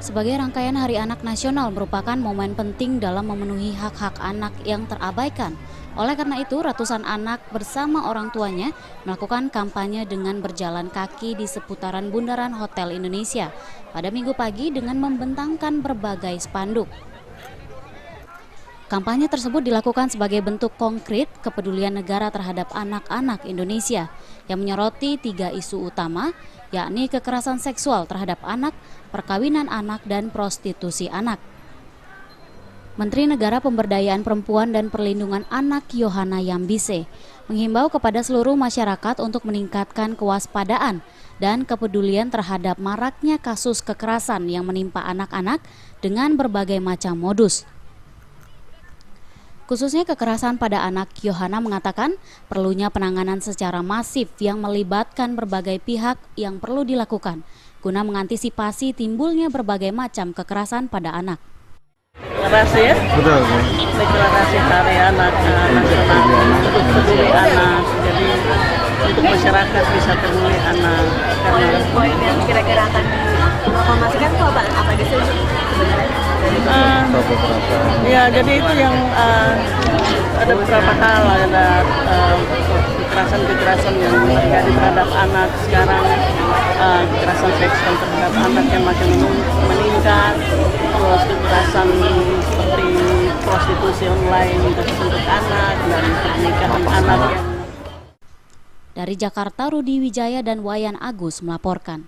Sebagai rangkaian Hari Anak Nasional merupakan momen penting dalam memenuhi hak-hak anak yang terabaikan. Oleh karena itu, ratusan anak bersama orang tuanya melakukan kampanye dengan berjalan kaki di seputaran Bundaran Hotel Indonesia pada Minggu pagi dengan membentangkan berbagai spanduk. Kampanye tersebut dilakukan sebagai bentuk konkret kepedulian negara terhadap anak-anak Indonesia yang menyoroti 3 isu utama, yakni kekerasan seksual terhadap anak, perkawinan anak, dan prostitusi anak. Menteri Negara Pemberdayaan Perempuan dan Perlindungan Anak Yohana Yambise menghimbau kepada seluruh masyarakat untuk meningkatkan kewaspadaan dan kepedulian terhadap maraknya kasus kekerasan yang menimpa anak-anak dengan berbagai macam modus. Khususnya kekerasan pada anak, Yohana mengatakan perlunya penanganan secara masif yang melibatkan berbagai pihak yang perlu dilakukan guna mengantisipasi timbulnya berbagai macam kekerasan pada anak. Deklarasi ya? Betul. Deklarasi Hari Anak Nasional untuk peduli anak. Jadi untuk masyarakat bisa peduli anak. Karena poin yang kira-kira akan diinformasikan itu apa aja sih sebenarnya? Ya, jadi itu yang ada beberapa hal, ada kekerasan yang terjadi terhadap anak sekarang, kekerasan seksual terhadap anak yang makin meningkat, terus kekerasan seperti prostitusi online untuk anak dan pernikahan anak yang. Dari Jakarta, Rudi Wijaya dan Wayan Agus melaporkan.